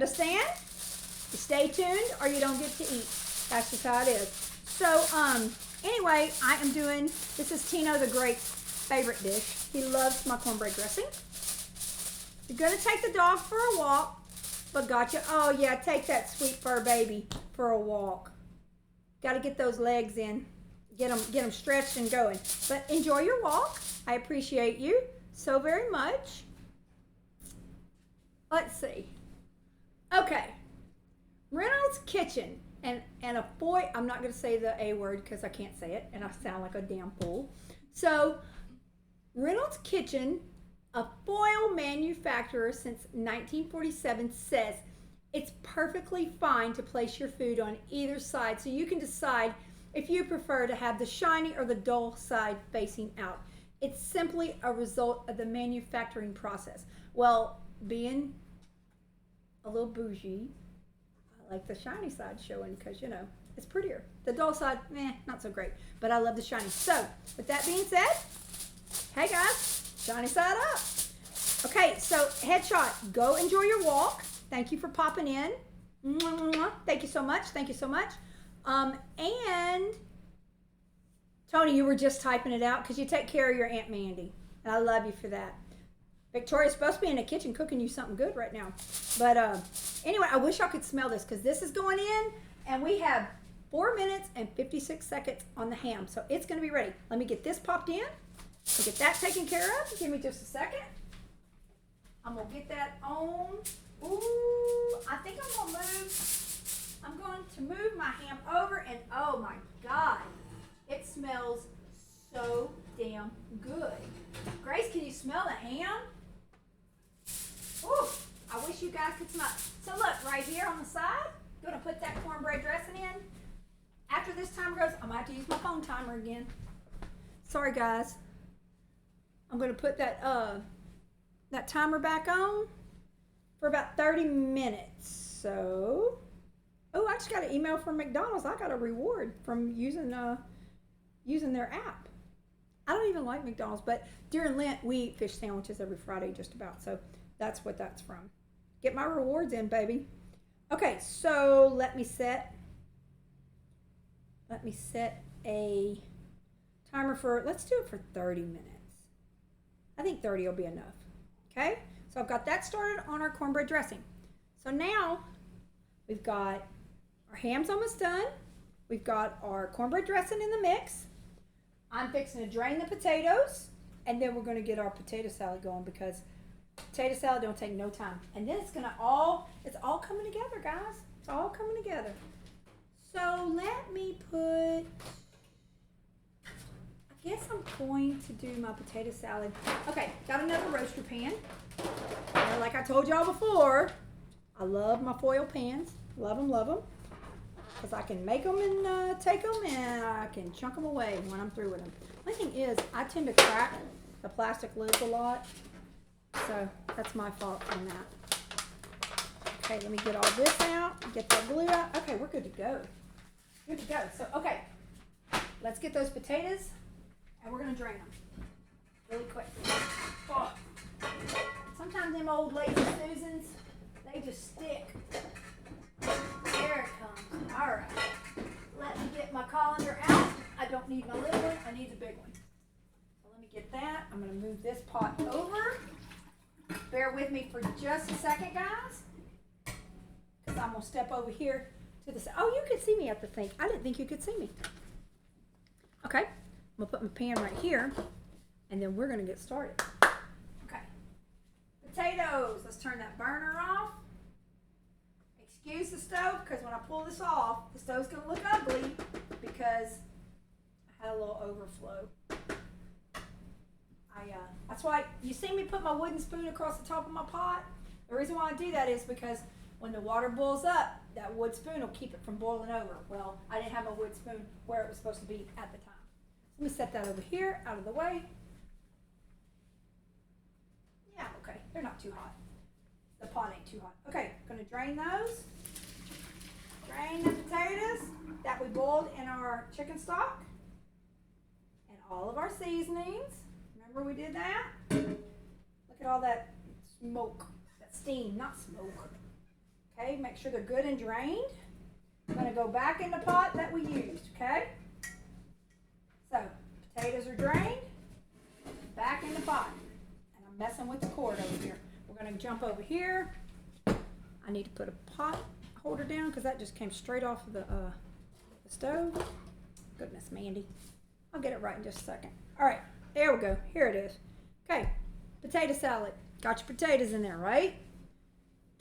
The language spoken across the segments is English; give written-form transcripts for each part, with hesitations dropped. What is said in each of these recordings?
understand? You stay tuned or you don't get to eat. That's just how it is. So, anyway, I am doing, this is Tino the Great's favorite dish. He loves my cornbread dressing. You're going to take the dog for a walk, but gotcha. Oh, yeah, take that sweet fur baby for a walk. Got to get those legs in. Get them stretched and going. But enjoy your walk. I appreciate you so very much. Let's see. Okay. Reynolds Kitchen and a foil. I'm not going to say the A word because I can't say it and I sound like a damn fool. So, Reynolds Kitchen, a foil manufacturer since 1947, says it's perfectly fine to place your food on either side, so you can decide if you prefer to have the shiny or the dull side facing out. It's simply a result of the manufacturing process. Well, being a little bougie, I like the shiny side showing because, you know, it's prettier. The dull side, not so great, but I love the shiny. So, with that being said, hey guys, shiny side up. Okay, so headshot, go enjoy your walk. Thank you for popping in. Thank you so much. Thank you so much. And Tony, you were just typing it out because you take care of your Aunt Mandy. And I love you for that. Victoria's supposed to be in the kitchen cooking you something good right now. But anyway, I wish y'all could smell this because this is going in and we have 4 minutes and 56 seconds on the ham. So it's going to be ready. Let me get this popped in. I'll get that taken care of. Give me just a second. I'm going to get that on. Ooh, I think I'm going to move my ham over and oh my God, it smells so damn good. Grace, can you smell the ham? Ooh, I wish you guys could smell it. So look, right here on the side, I'm going to put that cornbread dressing in. After this timer goes, I'm going to have to use my phone timer again. Sorry guys. I'm going to put that timer back on for about 30 minutes. So, oh, I just got an email from McDonald's. I got a reward from using their app. I don't even like McDonald's, but during Lent, we eat fish sandwiches every Friday just about. So that's what that's from. Get my rewards in, baby. Okay, so let me set a timer for, let's do it for 30 minutes. I think 30 will be enough. Okay, so I've got that started on our cornbread dressing. So now we've got our ham's almost done. We've got our cornbread dressing in the mix. I'm fixing to drain the potatoes, and then we're going to get our potato salad going because potato salad don't take no time. And then it's all coming together, guys. It's all coming together. So let me put, I guess I'm going to do my potato salad. Okay, got another roaster pan. And like I told y'all before, I love my foil pans. Love them, love them. Because I can make them and take them and I can chunk them away when I'm through with them. My thing is, I tend to crack the plastic lids a lot. So that's my fault on that. Okay, let me get all this out. Get that glue out. Okay, we're good to go. Good to go. So, okay, let's get those potatoes and we're going to drain them really quick. Oh. Sometimes them old lazy Susans, they just stick. There it comes. All right. Let me get my colander out. I don't need my little one. I need the big one. So let me get that. I'm going to move this pot over. Bear with me for just a second, guys. Because I'm going to step over here to the side. Oh, you could see me at the sink. I didn't think you could see me. Okay. I'm going to put my pan right here. And then we're going to get started. Okay. Potatoes. Let's turn that burner off. Excuse the stove, because when I pull this off, the stove's going to look ugly because I had a little overflow. That's why you see me put my wooden spoon across the top of my pot. The reason why I do that is because when the water boils up, that wood spoon will keep it from boiling over. Well, I didn't have my wood spoon where it was supposed to be at the time. Let me set that over here, out of the way. Yeah, okay, they're not too hot. The pot ain't too hot. Okay, I'm going to drain those. Drain the potatoes that we boiled in our chicken stock. And all of our seasonings. Remember we did that? Look at all that smoke, that steam, not smoke. make sure they're good and drained. I'm going to go back in the pot that we used, okay? So, potatoes are drained, back in the pot. And I'm messing with the cord over here. We're going to jump over here. I need to put a pot holder down because that just came straight off of the stove. Goodness, Mandy. I'll get it right in just a second. All right, there we go. Here it is. Okay, potato salad. Got your potatoes in there, right?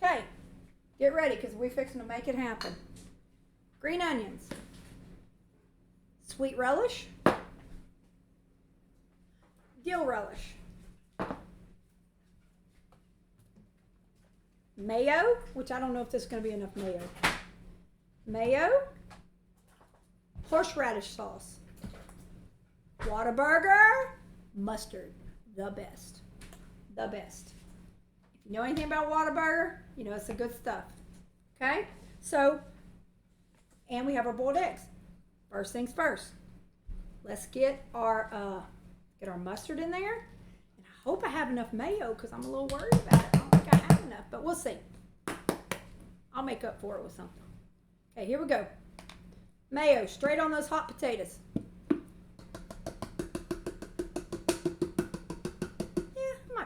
Okay, get ready because we're fixing to make it happen. Green onions, sweet relish, dill relish, mayo, which I don't know if this is going to be enough mayo, horseradish sauce, Whataburger, mustard, the best. If you know anything about Whataburger, you know it's the good stuff. Okay, so, and we have our boiled eggs. First things first, let's get our mustard in there. And I hope I have enough mayo because I'm a little worried about it. I don't think I have enough, but we'll see. I'll make up for it with something. Okay, here we go. Mayo straight on those hot potatoes.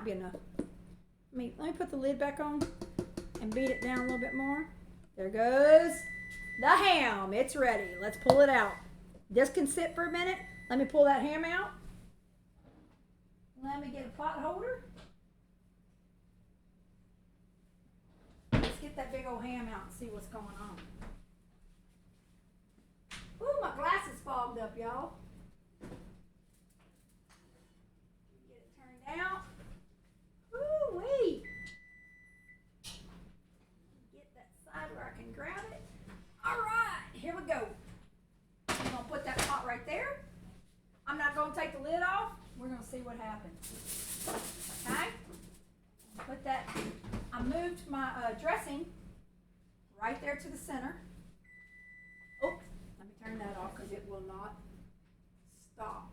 Be enough. Let me put the lid back on and beat it down a little bit more. There goes the ham. It's ready. Let's pull it out. This can sit for a minute. Let me pull that ham out. Let me get a pot holder. Let's get that big old ham out and see what's going on. Ooh, my glasses fogged up, y'all. Get it turned out. Ooh-wee. Get that side where I can grab it. All right, here we go. I'm going to put that pot right there. I'm not going to take the lid off. We're going to see what happens. Okay? Put that. I moved my dressing right there to the center. Oh, let me turn that off because it will not stop.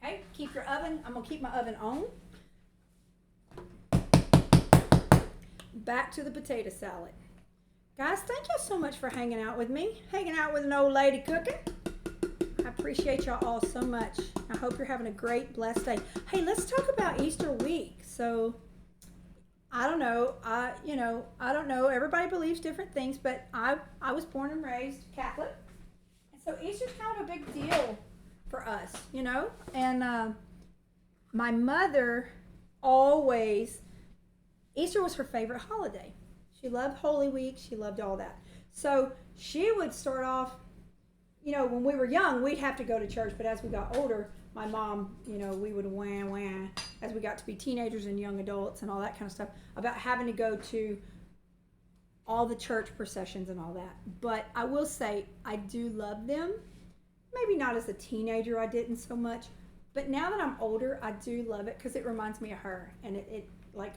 Okay, keep your oven. I'm going to keep my oven on. Back to the potato salad. Guys, thank you so much for hanging out with me. Hanging out with an old lady cooking. I appreciate y'all all so much. I hope you're having a great, blessed day. Hey, let's talk about Easter week. So, I don't know. I don't know. Everybody believes different things, but I was born and raised Catholic. And so Easter's kind of a big deal for us, you know. And my mother always, Easter was her favorite holiday. She loved Holy Week. She loved all that. So she would start off, you know, when we were young, we'd have to go to church. But as we got older, my mom, you know, we would wah, as we got to be teenagers and young adults and all that kind of stuff, about having to go to all the church processions and all that. But I will say, I do love them. Maybe not as a teenager, I didn't so much. But now that I'm older, I do love it because it reminds me of her. And it like,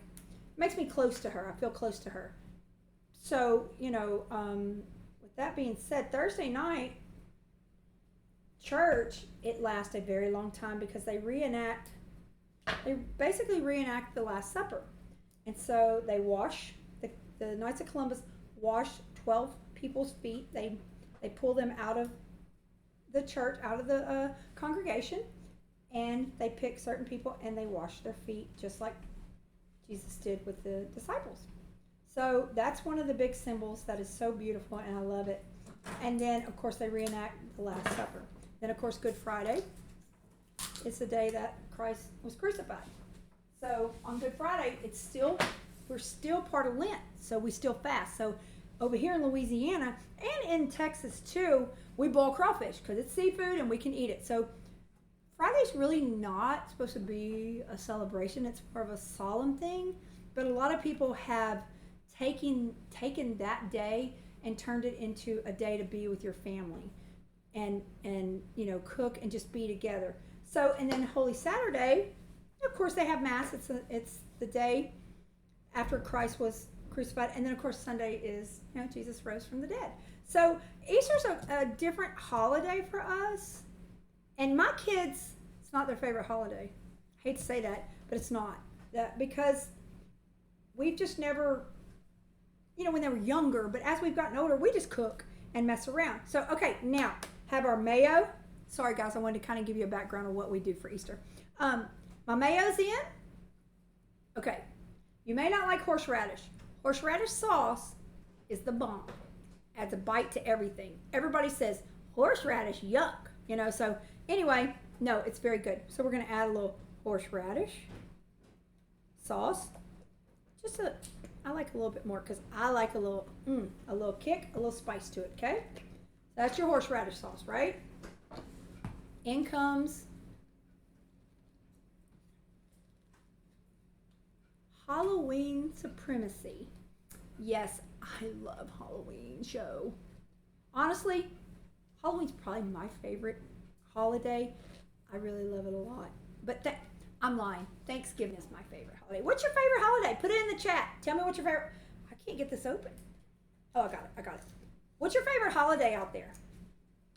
makes me close to her. I feel close to her. So, you know, with that being said, Thursday night, church, it lasts a very long time because they basically reenact the Last Supper. And so they wash, the Knights of Columbus wash 12 people's feet. They pull them out of the church, out of the congregation, and they pick certain people and they wash their feet just like Jesus did with the disciples. So that's one of the big symbols that is so beautiful, and I love it. And then, of course, they reenact the Last Supper. Then, of course, Good Friday is the day that Christ was crucified. So on Good Friday, we're still part of Lent, so we still fast. So over here in Louisiana and in Texas too, we boil crawfish because it's seafood and we can eat it. So Friday's really not supposed to be a celebration. It's more of a solemn thing. But a lot of people have taken that day and turned it into a day to be with your family and you know, cook and just be together. So, and then Holy Saturday, of course, they have Mass. It's the day after Christ was crucified. And then, of course, Sunday is, you know, Jesus rose from the dead. So Easter's a different holiday for us. And my kids, it's not their favorite holiday. I hate to say that, but it's not. Because we've just never, when they were younger. But as we've gotten older, we just cook and mess around. So, okay, now have our mayo. Sorry, guys, I wanted to kind of give you a background of what we do for Easter. My mayo's in. Okay, you may not like horseradish. Horseradish sauce is the bomb. Adds a bite to everything. Everybody says horseradish, yuck. So anyway, no, it's very good. So we're going to add a little horseradish sauce. I like a little bit more because I like a little kick, a little spice to it, okay? So that's your horseradish sauce, right? In comes Halloween Supremacy. Yes, I love Halloween show. Honestly, Halloween's probably my favorite holiday. I really love it a lot. But I'm lying. Thanksgiving is my favorite holiday. What's your favorite holiday? Put it in the chat. Tell me what's your favorite. I can't get this open. Oh, I got it. What's your favorite holiday out there?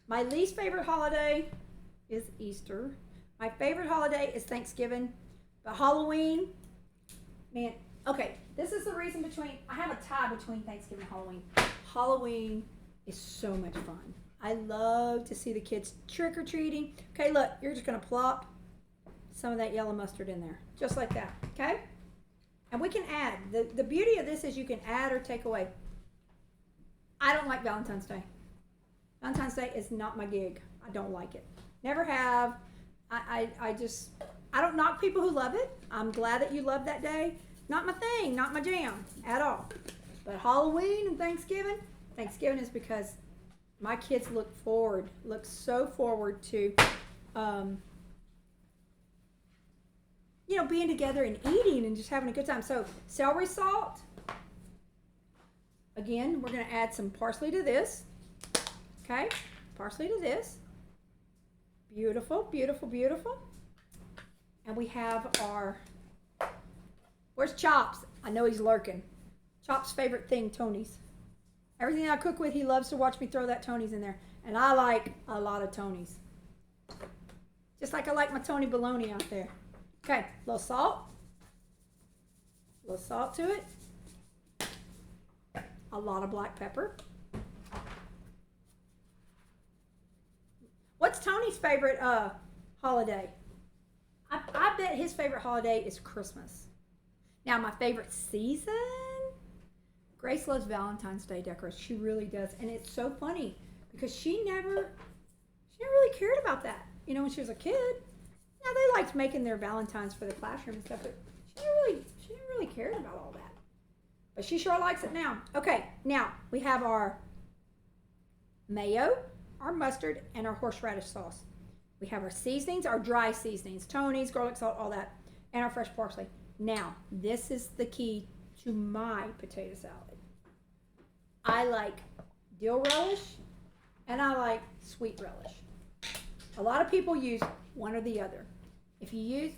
My least favorite holiday is Easter. My favorite holiday is Thanksgiving. But Halloween, man, okay, this is the reason I have a tie between Thanksgiving and Halloween. Halloween is so much fun. I love to see the kids trick-or-treating. Okay, look, you're just going to plop some of that yellow mustard in there, just like that, okay? And we can add. The beauty of this is you can add or take away. I don't like Valentine's Day. Valentine's Day is not my gig. I don't like it. Never have. I don't knock people who love it. I'm glad that you love that day. Not my thing, not my jam at all. But Halloween and Thanksgiving is because my kids look so forward to, being together and eating and just having a good time. So celery salt. Again, we're going to add some parsley to this. Okay, parsley to this. Beautiful, beautiful, beautiful. And we have where's Chops? I know he's lurking. Chops' favorite thing, Tony's. Everything I cook with, he loves to watch me throw that Tony's in there. And I like a lot of Tony's. Just like I like my Tony bologna out there. Okay, a little salt. A little salt to it. A lot of black pepper. What's Tony's favorite holiday? I bet his favorite holiday is Christmas. Now, my favorite season? Grace loves Valentine's Day decorations. She really does. And it's so funny because she never really cared about that. When she was a kid. Now, they liked making their Valentines for the classroom and stuff, but she didn't really care about all that. But she sure likes it now. Okay, now we have our mayo, our mustard, and our horseradish sauce. We have our seasonings, our dry seasonings, Tony's, garlic salt, all that, and our fresh parsley. Now, this is the key to my potato salad. I like dill relish, and I like sweet relish. A lot of people use one or the other. If you use...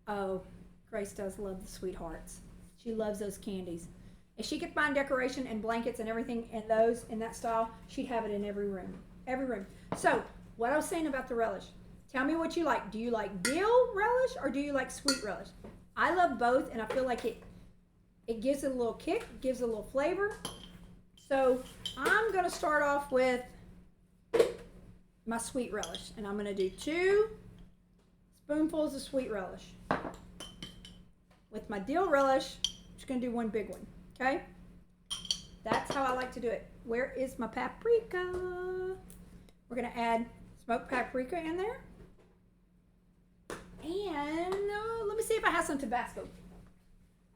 Oh, Grace does love the sweethearts. She loves those candies. If she could find decoration and blankets and everything in that style, she'd have it in every room. Every room. So, what I was saying about the relish. Tell me what you like. Do you like dill relish or do you like sweet relish? I love both, and I feel like it gives it a little kick, gives it a little flavor. So, I'm going to start off with my sweet relish, and I'm going to do 2 spoonfuls of sweet relish. With my dill relish, I'm just going to do 1 big one, okay? That's how I like to do it. Where is my paprika? We're going to add smoked paprika in there. And let me see if I have some Tabasco.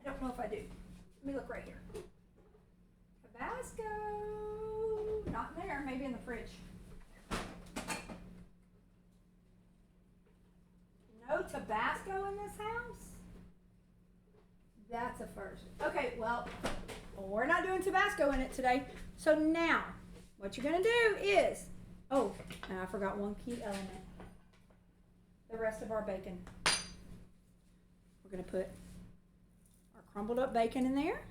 I don't know if I do. Let me look right here. Tabasco. Not in there, maybe in the fridge. No Tabasco in this house? That's a first. Okay, well, we're not doing Tabasco in it today. So now, what you're going to do is, and I forgot one key element. The rest of our bacon. We're going to put our crumbled up bacon in there.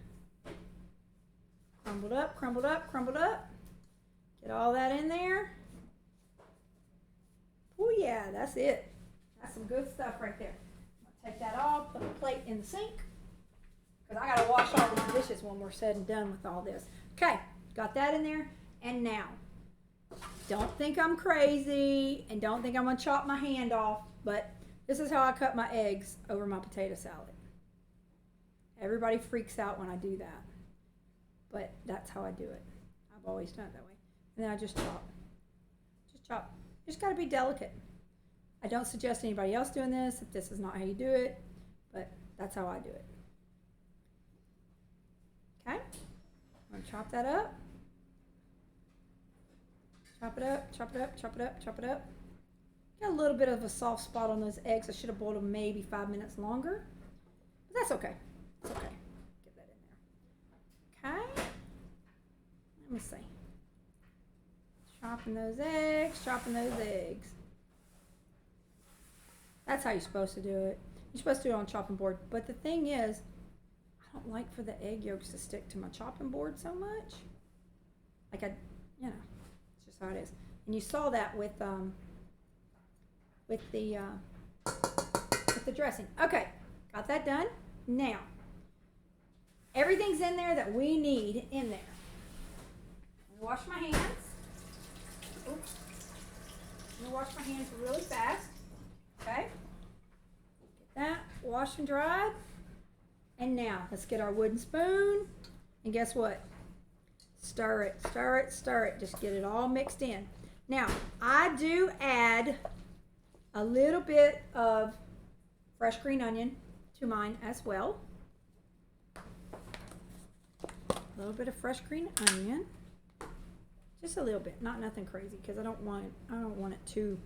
Crumbled up, crumbled up, crumbled up. Get all that in there. Oh yeah, that's it. That's some good stuff right there. I'm going to take that off, put a plate in the sink. when we're said and done with all this. Okay, got that in there. And now, don't think I'm crazy and don't think I'm going to chop my hand off, but this is how I cut my eggs over my potato salad. Everybody freaks out when I do that, but that's how I do it. I've always done it that way. And then I just chop. Just chop. You just got to be delicate. I don't suggest anybody else doing this if this is not how you do it, but that's how I do it. Okay? I'm going to chop that up. Chop it up, chop it up, chop it up, chop it up. Got a little bit of a soft spot on those eggs. I should have boiled them maybe 5 minutes longer, but that's okay. It's okay. Get that in there. Okay. Let me see. Chopping those eggs, chopping those eggs. That's how you're supposed to do it. You're supposed to do it on a chopping board. But the thing is, I don't like for the egg yolks to stick to my chopping board so much. Like it's just how it is. And you saw that with the dressing. Okay, got that done. Now, everything's in there that we need in there. I'm gonna wash my hands. Oops. I'm gonna wash my hands really fast. Okay. Get that washed and dried. And now, let's get our wooden spoon. And guess what? Stir it, stir it, stir it. Just get it all mixed in. Now, I do add a little bit of fresh green onion to mine as well. A little bit of fresh green onion. Just a little bit, not nothing crazy, because I don't want it too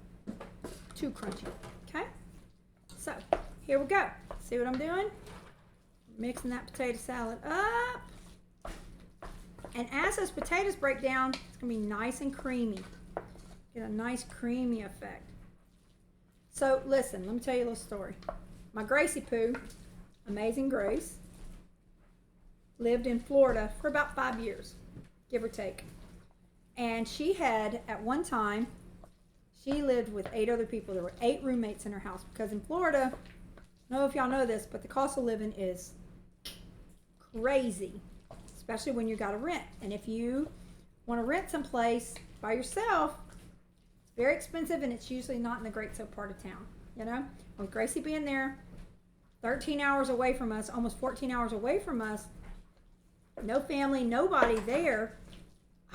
crunchy. Okay? So, here we go. See what I'm doing? Mixing that potato salad up. And as those potatoes break down, it's going to be nice and creamy. Get a nice creamy effect. So, listen, let me tell you a little story. My Gracie Poo, Amazing Grace, lived in Florida for about 5 years, give or take. And she had, at one time, she lived with 8 other people. There were 8 roommates in her house because in Florida, I don't know if y'all know this, but the cost of living is crazy, especially when you got to rent. And if you want to rent someplace by yourself, it's very expensive and it's usually not in the great soap part of town, you know? With Gracie being there, 13 hours away from us, almost 14 hours away from us, no family, nobody there,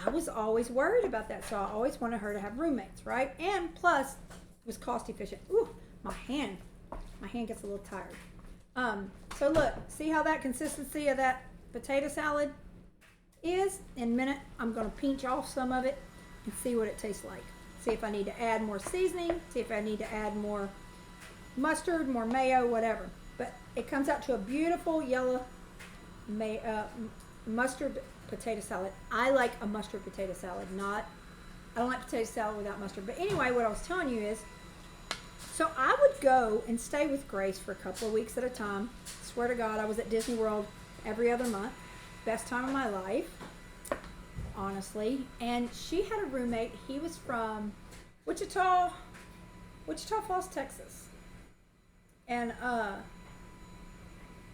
I was always worried about that. So I always wanted her to have roommates, right? And plus, it was cost efficient. Ooh, my hand gets a little tired. So look, see how that consistency of that potato salad is? In a minute, I'm going to pinch off some of it and see what it tastes like. See if I need to add more seasoning, see if I need to add more mustard, more mayo, whatever. But it comes out to a beautiful yellow mustard potato salad. I like a mustard potato salad, I don't like potato salad without mustard. But anyway, what I was telling you is, so I would go and stay with Grace for a couple of weeks at a time. Swear to God, I was at Disney World every other month. Best time of my life, honestly. And she had a roommate. He was from Wichita Falls, Texas. And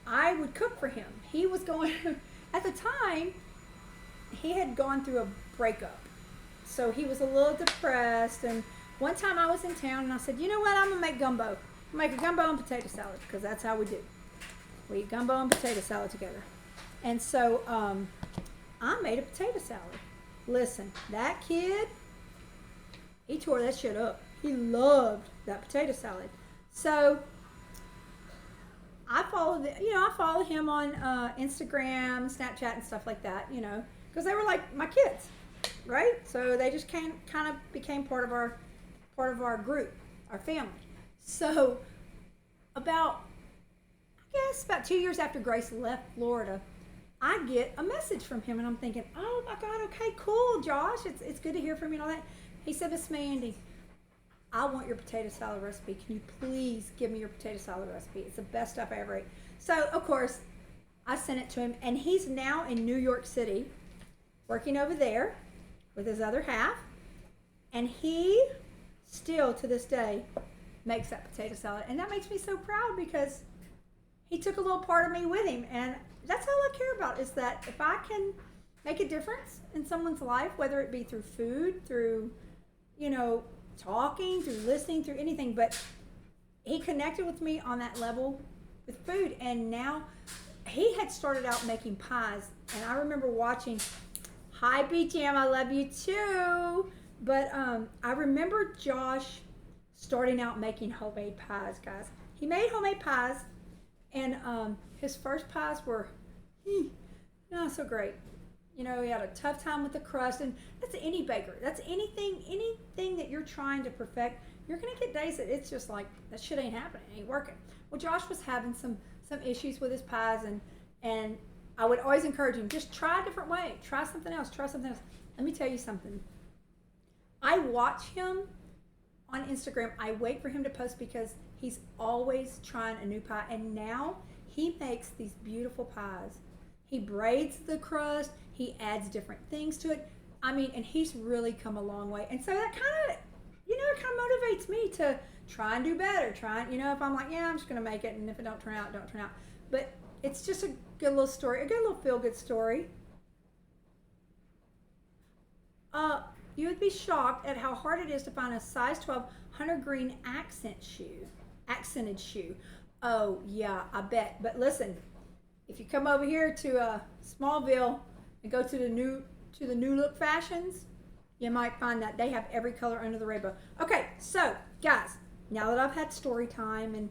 I would cook for him. He was going, at the time, he had gone through a breakup. So he was a little depressed. And one time I was in town and I said, you know what, I'm going to make gumbo. Make a gumbo and potato salad because that's how we do. We eat gumbo and potato salad together. And so I made a potato salad. Listen, that kid, he tore that shit up. He loved that potato salad. So I followed him on Instagram, Snapchat, and stuff like that, because they were like my kids, right? So they just kind of became part of our group, our family. So about 2 years after Grace left Florida, I get a message from him, and I'm thinking, oh my God, okay, cool, Josh, it's good to hear from you and all that. He said, Miss Mandy, I want your potato salad recipe. Can you please give me your potato salad recipe? It's the best stuff I ever ate. So, of course, I sent it to him, and he's now in New York City, working over there with his other half, and he still, to this day, makes that potato salad. And that makes me so proud because he took a little part of me with him, and that's all I care about, is that if I can make a difference in someone's life, whether it be through food, through, talking, through listening, through anything, but he connected with me on that level with food. And now he had started out making pies, and I remember watching, hi BJM, I love you too, but I remember Josh starting out making homemade pies, guys. He made homemade pies, and his first pies were not so great. He had a tough time with the crust, and that's any baker. That's anything that you're trying to perfect. You're gonna get days that it's just like, that shit ain't happening, it ain't working. Well, Josh was having some issues with his pies, and I would always encourage him, just try a different way, try something else. Let me tell you something. I watch him on Instagram. I wait for him to post because he's always trying a new pie, and now he makes these beautiful pies. He braids the crust, he adds different things to it. I mean, and he's really come a long way. And so that kind of, it kind of motivates me to try and do better. If I'm like, yeah, I'm just going to make it, and if it don't turn out, it don't turn out. But it's just a good little story, a good little feel-good story. You would be shocked at how hard it is to find a size 12 hunter green accented shoe. Oh, yeah, I bet. But listen, if you come over here to Smallville and go to the new look fashions, you might find that they have every color under the rainbow. Okay, so guys, now that I've had story time and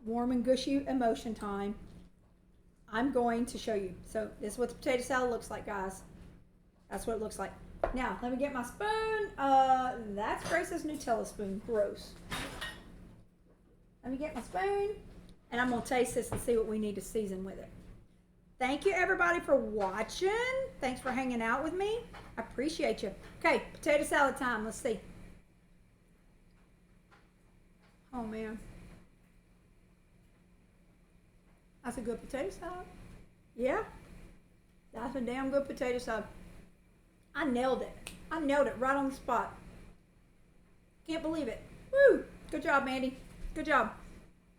warm and gushy emotion time, I'm going to show you. So this is what the potato salad looks like, guys. That's what it looks like. Now, let me get my spoon. That's Grace's Nutella spoon. Gross. Let me get my spoon, and I'm going to taste this and see what we need to season with it. Thank you, everybody, for watching. Thanks for hanging out with me. I appreciate you. Okay, potato salad time. Let's see. Oh, man. That's a good potato salad. Yeah, that's a damn good potato salad. I nailed it. I nailed it right on the spot. Can't believe it. Woo! Good job, Mandy. Good job.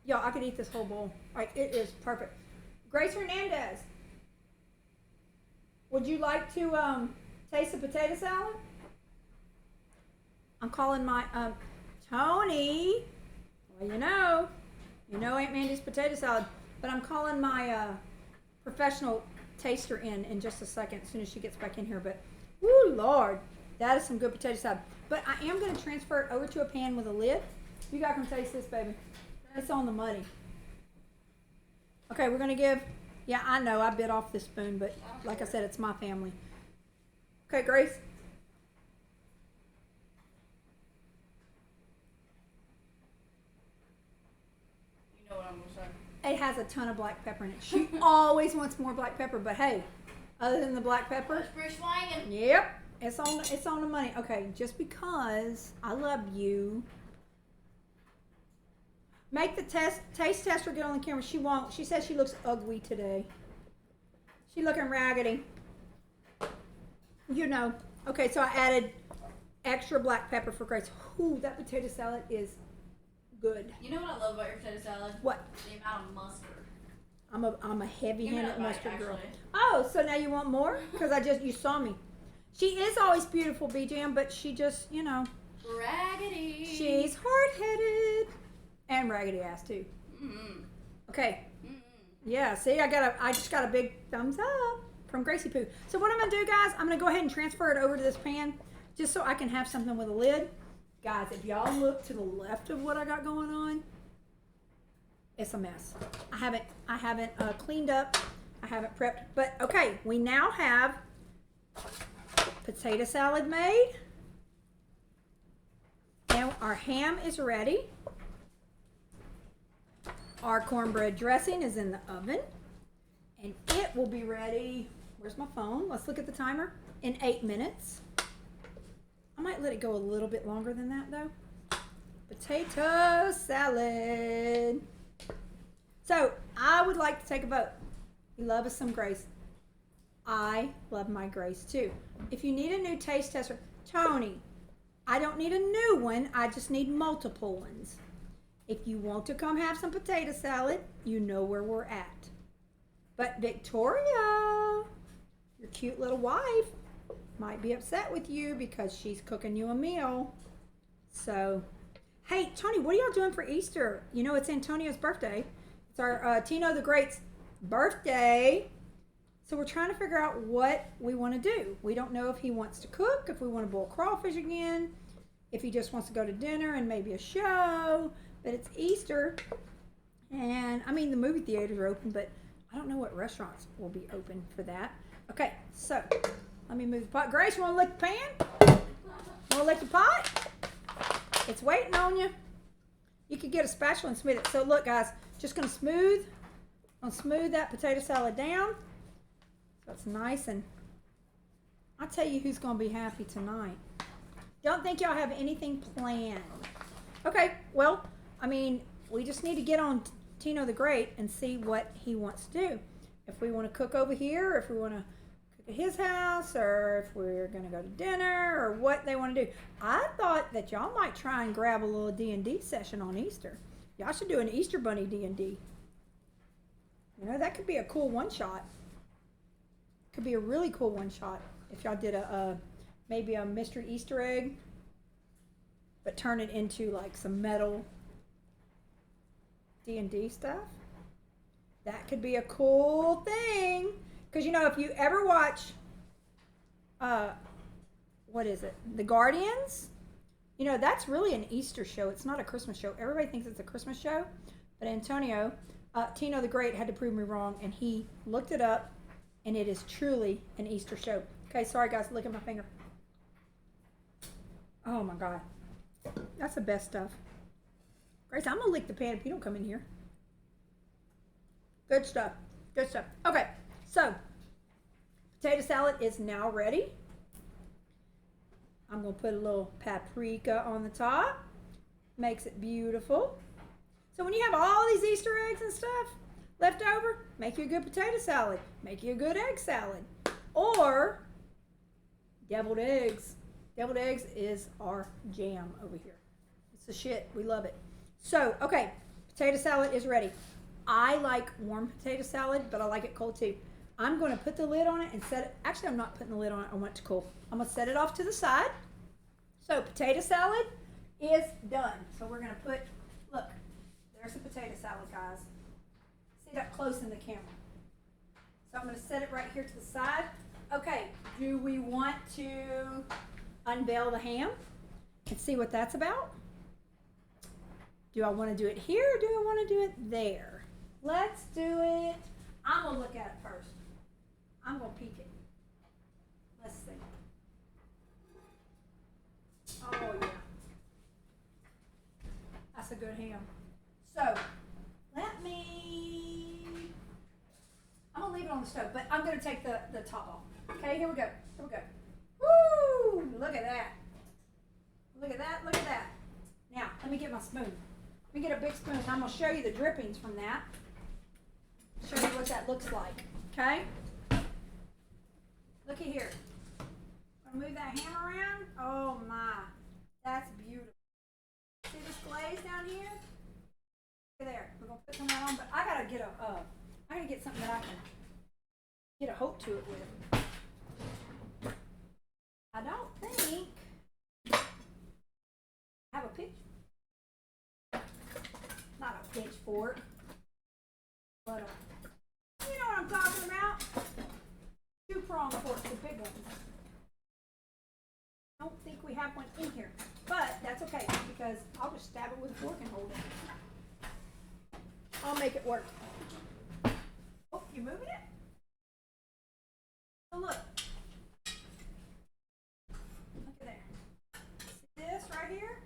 Y'all, I could eat this whole bowl. Like, it is perfect. Grace Hernandez, would you like to taste the potato salad? I'm calling my Tony. Well, you know Aunt Mandy's potato salad. But I'm calling my professional taster in just a second, as soon as she gets back in here. But woo, Lord, that is some good potato salad. But I am going to transfer it over to a pan with a lid. You guys can taste this, baby. It's on the money. Okay, we're going to give, yeah, I know I bit off this spoon, but like I said, it's my family. Okay, Grace. You know what I'm going to say. It has a ton of black pepper in it. She always wants more black pepper, but hey, other than the black pepper, yep, it's on the money. Okay, just because I love you, make the taste tester get on the camera. She won't. She says she looks ugly today. She looking raggedy. Okay, so I added extra black pepper for Grace. Ooh, that potato salad is good. You know what I love about your potato salad? What? The amount of mustard. I'm a heavy-handed mustard girl. Actually. Oh, so now you want more? Because you saw me. She is always beautiful, BJM, but she just, Raggedy. she's hard-headed and raggedy ass too. Mm-hmm. Okay. Mm-hmm. Yeah. See, I just got a big thumbs up from Gracie Poo. So what I'm gonna do, guys, I'm gonna go ahead and transfer it over to this pan, just so I can have something with a lid. Guys, if y'all look to the left of what I got going on, it's a mess. I haven't cleaned up. I haven't prepped. But okay, we now have potato salad made. And our ham is ready. Our cornbread dressing is in the oven. And it will be ready. Where's my phone? Let's look at the timer. In 8 minutes. I might let it go a little bit longer than that though. Potato salad. So, I would like to take a vote. You love us some Grace. I love my Grace too. If you need a new taste tester, Tony, I don't need a new one. I just need multiple ones. If you want to come have some potato salad, you know where we're at. But Victoria, your cute little wife, might be upset with you because she's cooking you a meal. So, hey, Tony, what are y'all doing for Easter? You know, it's Antonio's birthday. It's our Tino the Great's birthday. So we're trying to figure out what we want to do. We don't know if he wants to cook, if we want to boil crawfish again, if he just wants to go to dinner and maybe a show. But it's Easter. And, I mean, the movie theaters are open, but I don't know what restaurants will be open for that. Okay, so let me move the pot. Grace, you want to lick the pan? Want to lick the pot? It's waiting on you. You could get a spatula and smooth it. So look, guys, just gonna smooth that potato salad down. So it's nice, and I'll tell you who's gonna be happy tonight. Don't think y'all have anything planned. Okay, well, I mean, we just need to get on Tino the Great and see what he wants to do. If we want to cook over here, or if we want to cook at his house, or if we're going to go to dinner, or what they want to do. I thought that y'all might try and grab a little D&D session on Easter. Y'all should do an Easter Bunny D&D. You know, that could be a cool one-shot. Could be a really cool one-shot if y'all did maybe a mystery Easter egg, but turn it into like some metal D&D stuff. That could be a cool thing. Because, you know, if you ever watch, what is it? The Guardians? You know, that's really an Easter show. It's not a Christmas show. Everybody thinks it's a Christmas show. But Antonio, Tino the Great had to prove me wrong. And he looked it up. And it is truly an Easter show. Okay, sorry, guys. Look at my finger. Oh, my God. That's the best stuff. Grace, I'm going to lick the pan if you don't come in here. Good stuff. Good stuff. Okay, so potato salad is now ready. I'm going to put a little paprika on the top. Makes it beautiful. So when you have all these Easter eggs and stuff left over, make you a good potato salad. Make you a good egg salad. Or deviled eggs. Deviled eggs is our jam over here. It's the shit. We love it. So, okay, potato salad is ready. I like warm potato salad, but I like it cold too. I'm going to put the lid on it and set it. Actually, I'm not putting the lid on it. I want it to cool. I'm going to set it off to the side. So potato salad is done. So we're going to put, look, there's the potato salad, guys. See that close in the camera. So I'm going to set it right here to the side. Okay, do we want to unveil the ham and see what that's about? Do I want to do it here or do I want to do it there? Let's do it. I'm going to look at it first. I'm going to peek it. Let's see. Oh, yeah. That's a good ham. So, I'm going to leave it on the stove, but I'm going to take the top off. Okay, here we go. Here we go. Woo! Look at that. Look at that. Look at that. Now, let me get my spoon. Let me get a big spoon. I'm going to show you the drippings from that. Show you what that looks like. Okay? Looky here. I'm going to move that ham around. Oh my. That's beautiful. See this glaze down here? Look there. We're going to put some of that on, but I got to get something that I can get a hook to it with. I don't think I have a pitch. Not a pitchfork, but you know what I'm talking about. 2-prong forks, the big ones. I don't think we have one in here, but that's okay because I'll just stab it with a fork and hold it. I'll make it work. Oh, you moving it? So look. Look at there. See this right here?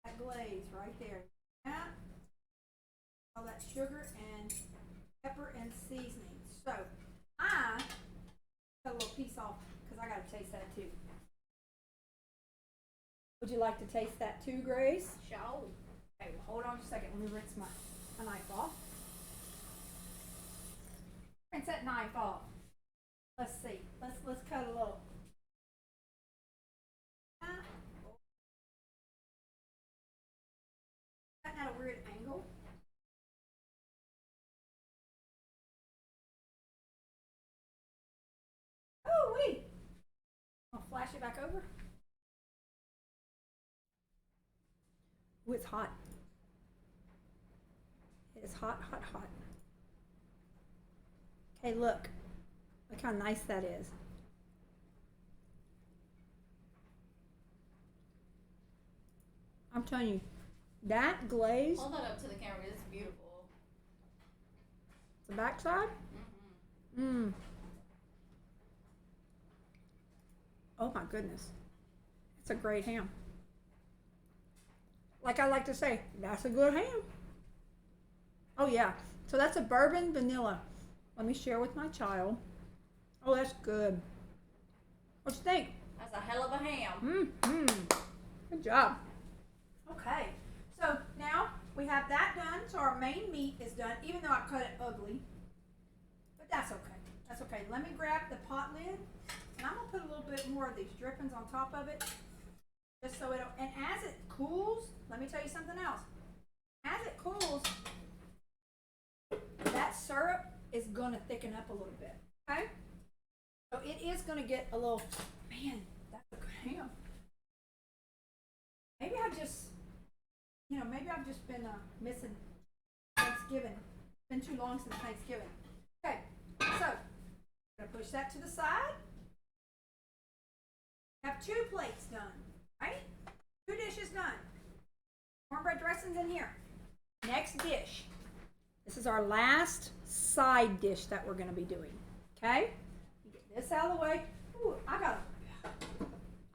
That glaze right there. Yeah. All that sugar and pepper and seasoning. So I cut a little piece off because I got to taste that too. Would you like to taste that too, Grace? Sure. Okay, well, hold on just a second. Let me rinse my knife off. Rinse that knife off. Let's see. Let's cut a little. flash it back over. Ooh, it's hot. It is hot, hot, hot. Okay, look. Look how nice that is. I'm telling you, that glaze, Hold that up to the camera. It's beautiful. the backside, mmm. Oh my goodness. It's a great ham. Like I like to say, that's a good ham. Oh yeah. So that's a bourbon vanilla. Let me share with my child. Oh, that's good. What you think? That's a hell of a ham. Good job. Okay. So now we have that done. So our main meat is done, even though I cut it ugly. But that's okay. That's okay. Let me grab the pot lid, and I'm gonna put a little bit more of these drippings on top of it, just so it'll. And as it cools, let me tell you something else. As it cools, that syrup is gonna thicken up a little bit. Okay. So it is gonna get a little. Man, that's a good ham. Maybe I've just, maybe I've just been missing Thanksgiving. It's been too long since Thanksgiving. Okay, so I'm gonna push that to the side. Have 2 plates done, right? 2 dishes done. Cornbread dressing's in here. Next dish. This is our last side dish that we're gonna be doing. Okay? Get this out of the way. Ooh, I got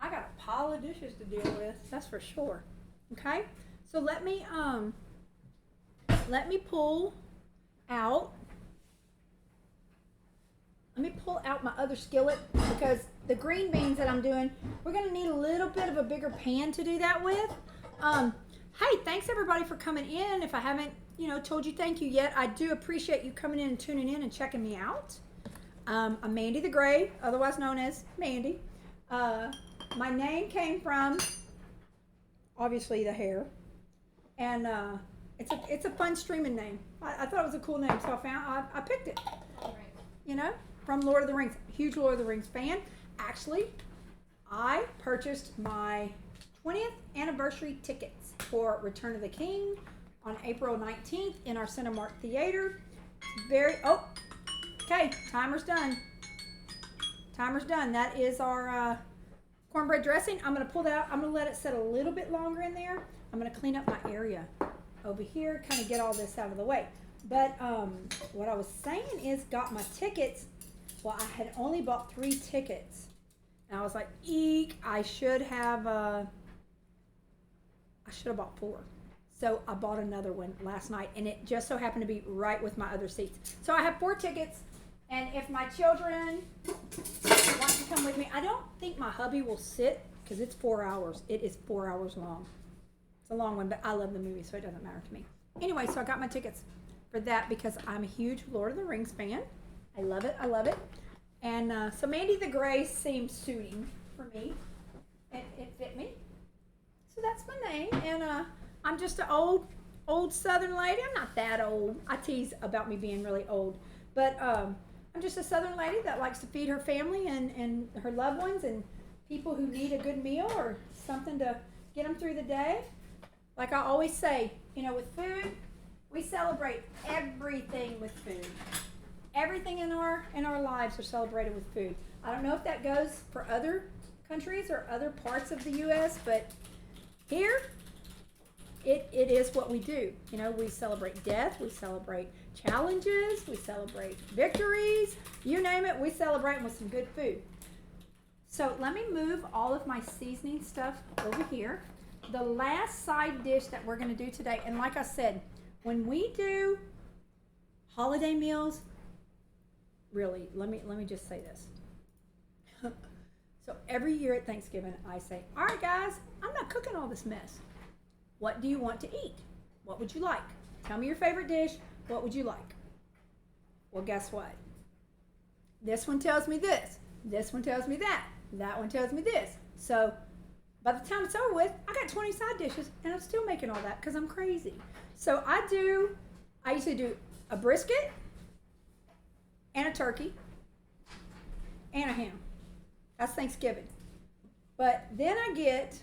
a pile of dishes to deal with. That's for sure. Okay? So let me pull out. Let me pull out my other skillet, because the green beans that I'm doing, we're gonna need a little bit of a bigger pan to do that with. Hey, thanks everybody for coming in. If I haven't, told you thank you yet, I do appreciate you coming in and tuning in and checking me out. I'm Mandy the Gray, otherwise known as Mandy. My name came from, obviously, the hair, and it's a fun streaming name. I thought it was a cool name, so I picked it. From Lord of the Rings. Huge Lord of the Rings fan. Actually, I purchased my 20th anniversary tickets for Return of the King on April 19th in our Cinemark Theater. Okay, timer's done. Timer's done. That is our cornbread dressing. I'm going to pull that out. I'm going to let it set a little bit longer in there. I'm going to clean up my area over here, kind of get all this out of the way. But what I was saying is, got my tickets. Well, I had only bought 3 tickets. And I was like, eek, I should have bought 4. So I bought another one last night, and it just so happened to be right with my other seats. So I have 4 tickets, and if my children want to come with me, I don't think my hubby will sit, because it's 4 hours. It is 4 hours long. It's a long one, but I love the movie, so it doesn't matter to me. Anyway, so I got my tickets for that because I'm a huge Lord of the Rings fan. I love it. I love it. And so Mandy the Gray seemed suiting for me. It fit me. So that's my name. And I'm just an old Southern lady. I'm not that old. I tease about me being really old. But I'm just a Southern lady that likes to feed her family and her loved ones and people who need a good meal or something to get them through the day. Like I always say, with food, we celebrate everything with food. Everything in our lives are celebrated with food. I don't know if that goes for other countries or other parts of the U.S., but here, it is what we do. We celebrate death, we celebrate challenges, we celebrate victories, you name it, we celebrate with some good food. So let me move all of my seasoning stuff over here. The last side dish that we're going to do today, and like I said, when we do holiday meals, really, let me just say this. So every year at Thanksgiving, I say, all right, guys, I'm not cooking all this mess. What do you want to eat? What would you like? Tell me your favorite dish. What would you like? Well, guess what? This one tells me this. This one tells me that. That one tells me this. So by the time it's over with, I got 20 side dishes, and I'm still making all that because I'm crazy. So I usually do a brisket and a turkey and a ham. That's Thanksgiving. But then I get,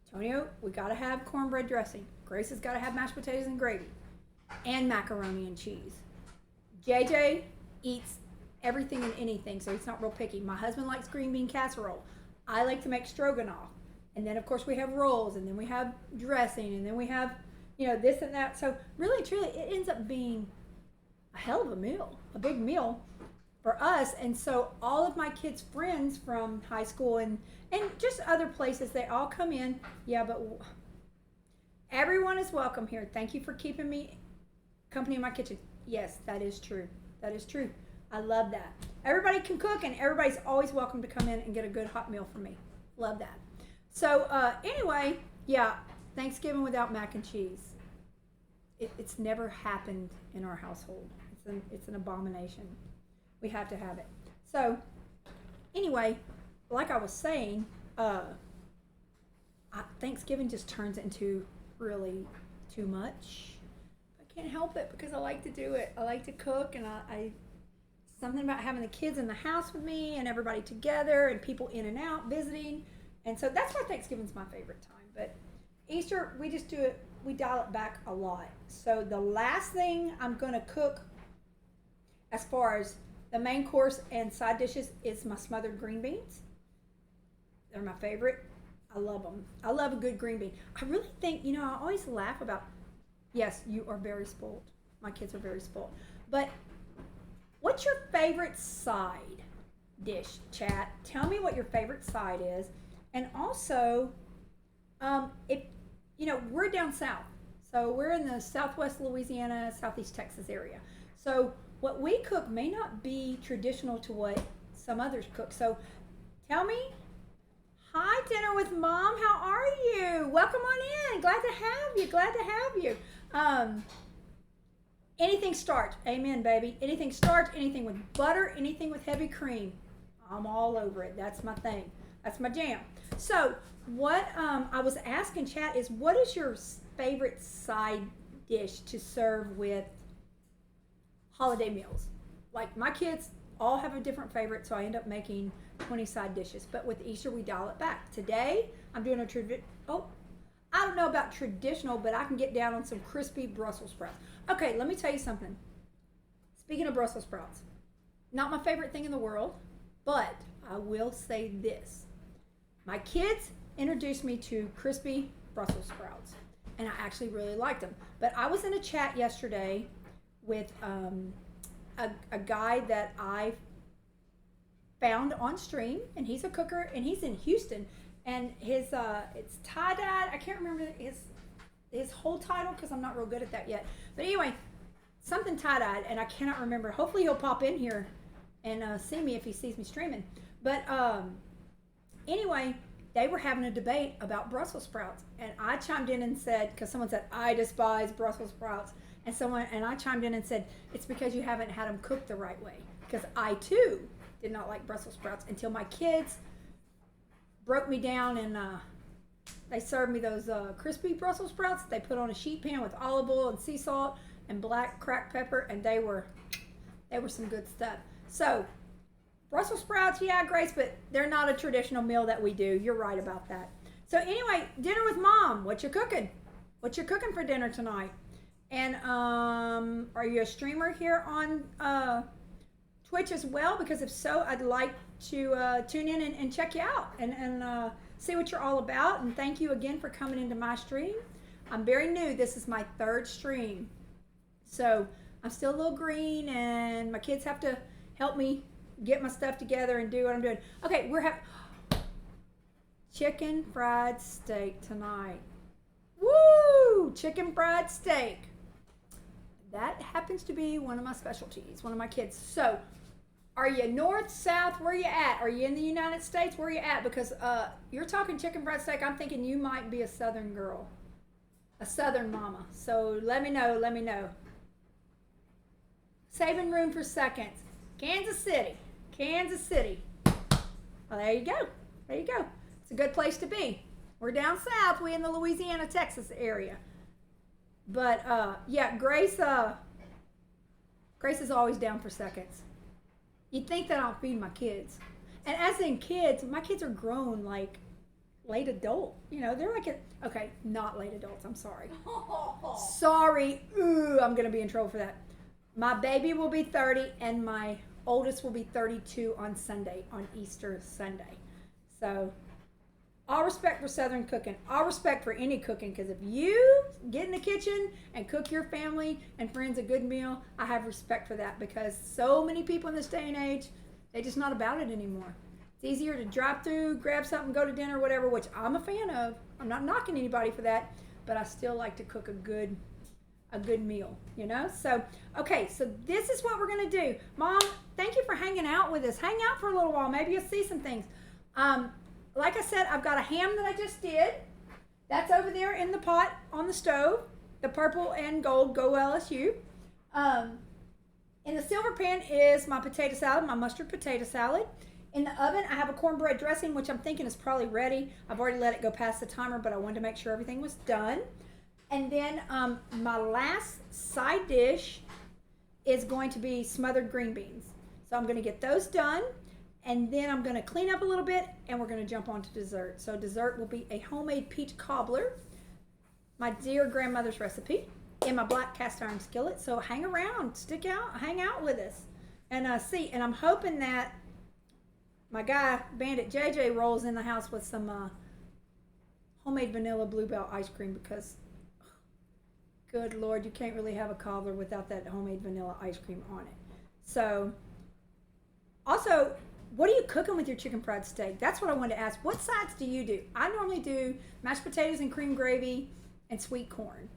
Antonio, we got to have cornbread dressing. Grace has got to have mashed potatoes and gravy and macaroni and cheese. JJ eats everything and anything, so he's not real picky. My husband likes green bean casserole. I like to make stroganoff. And then, of course, we have rolls, and then we have dressing, and then we have, this and that. So really, truly, it ends up being a hell of a meal, a big meal for us. And so all of my kids' friends from high school and just other places, they all come in. Yeah, but everyone is welcome here. Thank you for keeping me company in my kitchen. Yes, that is true. That is true. I love that. Everybody can cook, and everybody's always welcome to come in and get a good hot meal from me. Love that. So anyway, yeah, Thanksgiving without mac and cheese. It's never happened in our household. It's an abomination. We have to have it. So anyway, like I was saying, Thanksgiving just turns into really too much. I can't help it because I like to do it. I like to cook, and I something about having the kids in the house with me and everybody together and people in and out visiting. And so that's why Thanksgiving's my favorite time. But Easter, we just do it, we dial it back a lot. So the last thing I'm going to cook as far as the main course and side dishes is my smothered green beans. They're my favorite. I love them. I love a good green bean. I really think, I always laugh about, yes, you are very spoiled. My kids are very spoiled. But what's your favorite side dish, chat? Tell me what your favorite side is. And also, if we're down south, so we're in the southwest Louisiana, southeast Texas area. So what we cook may not be traditional to what some others cook. So tell me, hi, Dinner with Mom, how are you? Welcome on in. Glad to have you. Glad to have you. Anything starch, amen, baby. Anything starch, anything with butter, anything with heavy cream. I'm all over it. That's my thing. That's my jam. So what I was asking chat is, what is your favorite side dish to serve with holiday meals? Like my kids all have a different favorite, so I end up making 20 side dishes. But with Easter, we dial it back. Today, I'm doing I don't know about traditional, but I can get down on some crispy Brussels sprouts. Okay, let me tell you something. Speaking of Brussels sprouts, not my favorite thing in the world, but I will say this. My kids introduced me to crispy Brussels sprouts, and I actually really liked them. But I was in a chat yesterday with a guy that I found on stream, and he's a cooker, and he's in Houston, and his it's tie-dyed. I can't remember his whole title because I'm not real good at that yet. But anyway, something tie-dyed, and I cannot remember. Hopefully he'll pop in here and see me if he sees me streaming. But anyway, they were having a debate about Brussels sprouts, and I chimed in and said, because someone said I despise Brussels sprouts, and I chimed in and said, it's because you haven't had them cooked the right way. Because I too did not like Brussels sprouts until my kids broke me down, and they served me those crispy Brussels sprouts they put on a sheet pan with olive oil and sea salt and black cracked pepper, and they were some good stuff. So Brussels sprouts, yeah, Grace, but they're not a traditional meal that we do. You're right about that. So anyway, Dinner with Mom. What you cooking? What you cooking for dinner tonight? And are you a streamer here on Twitch as well? Because if so, I'd like to tune in and check you out and see what you're all about. And thank you again for coming into my stream. I'm very new. This is my third stream. So I'm still a little green, and my kids have to help me get my stuff together and do what I'm doing. Okay, we're having chicken fried steak tonight. Woo! Chicken fried steak. That happens to be one of my specialties, one of my kids. So, are you north, south? Where you at? Are you in the United States? Where you at? Because you're talking chicken fried steak. I'm thinking you might be a southern girl, a southern mama. So let me know. Let me know. Saving room for seconds. Kansas City. Kansas City. Well, there you go. There you go. It's a good place to be. We're down south. We in the Louisiana, Texas area. But yeah, Grace is always down for seconds. You'd think that I'll feed my kids. And as in kids, my kids are grown like late adult. You know, they're like, okay, not late adults. I'm sorry. Sorry. Ooh, I'm going to be in trouble for that. My baby will be 30 and my oldest will be 32 on Sunday, on Easter Sunday. So, all respect for Southern cooking. All respect for any cooking, because if you get in the kitchen and cook your family and friends a good meal, I have respect for that, because so many people in this day and age, they're just not about it anymore. It's easier to drive through, grab something, go to dinner, whatever, which I'm a fan of. I'm not knocking anybody for that, but I still like to cook a good meal, you know? So, okay, so this is what we're going to do. Mom, thank you for hanging out with us. Hang out for a little while. Maybe you'll see some things. Like I said, I've got a ham that I just did. That's over there in the pot on the stove. The purple and gold, go LSU. In the silver pan is my potato salad, my mustard potato salad. In the oven, I have a cornbread dressing, which I'm thinking is probably ready. I've already let it go past the timer, but I wanted to make sure everything was done. And then my last side dish is going to be smothered green beans. So I'm going to get those done. And then I'm going to clean up a little bit, and we're going to jump on to dessert. So dessert will be a homemade peach cobbler, my dear grandmother's recipe, in my black cast iron skillet. So hang around, stick out, hang out with us, and see. And I'm hoping that my guy, Bandit JJ, rolls in the house with some homemade vanilla bluebell ice cream, because, good Lord, you can't really have a cobbler without that homemade vanilla ice cream on it. So, also, what are you cooking with your chicken fried steak? That's what I wanted to ask. What sides do you do? I normally do mashed potatoes and cream gravy and sweet corn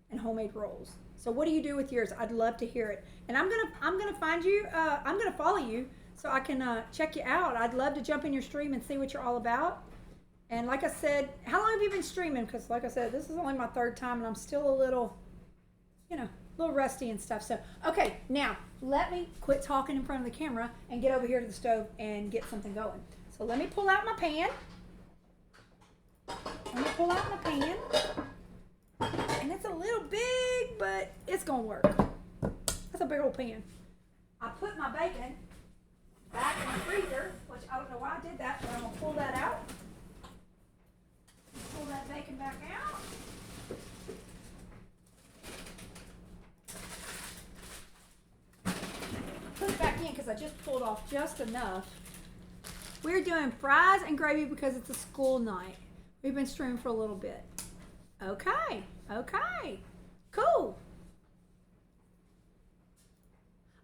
and homemade rolls. So what do you do with yours? I'd love to hear it. And I'm gonna find you. I'm gonna follow you so I can check you out. I'd love to jump in your stream and see what you're all about. And like I said, how long have you been streaming? Because like I said, this is only my third time, and I'm still a little, a little rusty and stuff. So, okay, now let me quit talking in front of the camera and get over here to the stove and get something going. So let me pull out my pan. And it's a little big, but it's gonna work. That's a big old pan. I put my bacon back in the freezer, which I don't know why I did that, but I'm gonna pull that out. Pull that bacon back out. Put it back in because I just pulled off just enough. We're doing fries and gravy because it's a school night. We've been streaming for a little bit. Okay, cool.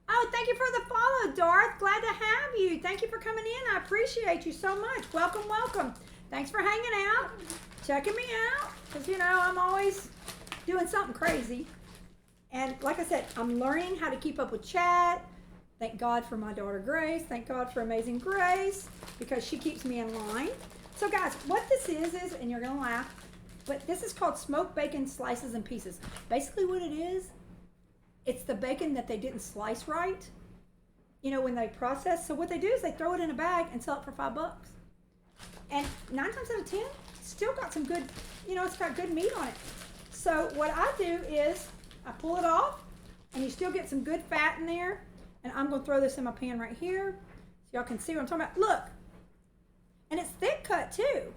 Oh, thank you for the follow, Darth. Glad to have you. Thank you for coming in. I appreciate you so much. Welcome. Thanks for hanging out, checking me out, because, I'm always doing something crazy. And like I said, I'm learning how to keep up with chat. Thank God for my daughter Grace. Thank God for Amazing Grace, because she keeps me in line. So guys, what this is, and you're gonna laugh, but this is called smoked bacon slices and pieces. Basically what it is, it's the bacon that they didn't slice right, when they process. So what they do is they throw it in a bag and sell it for $5. And 9 times out of 10, it's still got some good, it's got good meat on it. So what I do is I pull it off, and you still get some good fat in there. And I'm going to throw this in my pan right here so y'all can see what I'm talking about. Look. And it's thick cut too.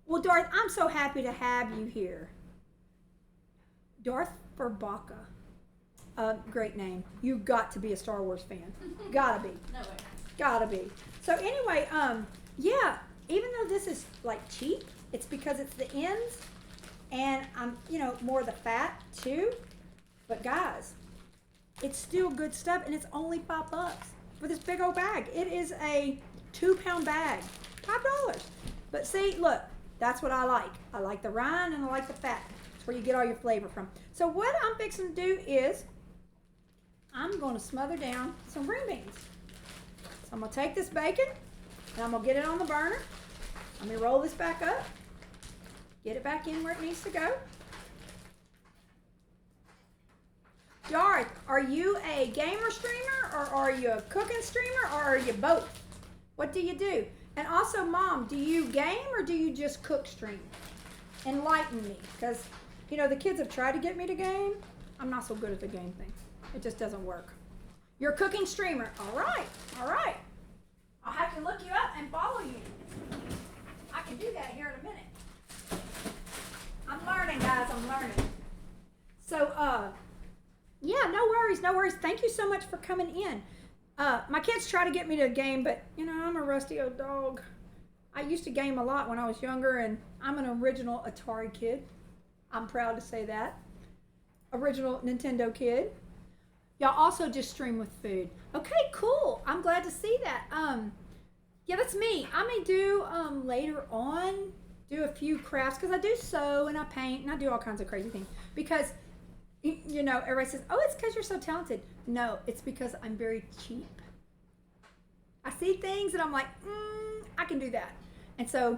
Well, Darth, I'm so happy to have you here. Darth Verbaka. Great name. You've got to be a Star Wars fan. Gotta be. No way. Gotta be. So anyway, yeah, even though this is like cheap, it's because it's the ends and I'm, more of the fat too. But guys, it's still good stuff, and it's only $5 for this big old bag. It is a 2-pound bag, $5. But see, look, that's what I like. I like the rind and I like the fat. It's where you get all your flavor from. So what I'm fixing to do is I'm going to smother down some green beans. So I'm going to take this bacon and I'm going to get it on the burner. Let me roll this back up. Get it back in where it needs to go. Darth, are you a gamer streamer, or are you a cooking streamer, or are you both? What do you do? And also, Mom, do you game or do you just cook stream? Enlighten me, because, the kids have tried to get me to game. I'm not so good at the game thing. It just doesn't work. You're a cooking streamer. All right. All right. I'll have to look you up and follow you. I can do that here in a minute. I'm learning, guys. I'm learning. So, yeah, no worries, no worries. Thank you so much for coming in. My kids try to get me to a game, but, you know, I'm a rusty old dog. I used to game a lot when I was younger, and I'm an original Atari kid. I'm proud to say that. Original Nintendo kid. Y'all also just stream with food. Okay, cool. I'm glad to see that. Yeah, that's me. I may do later on do a few crafts because I do sew and I paint and I do all kinds of crazy things because you know everybody says, "Oh, it's because you're so talented." No, it's because I'm very cheap. I see things and I'm like, I can do that, and so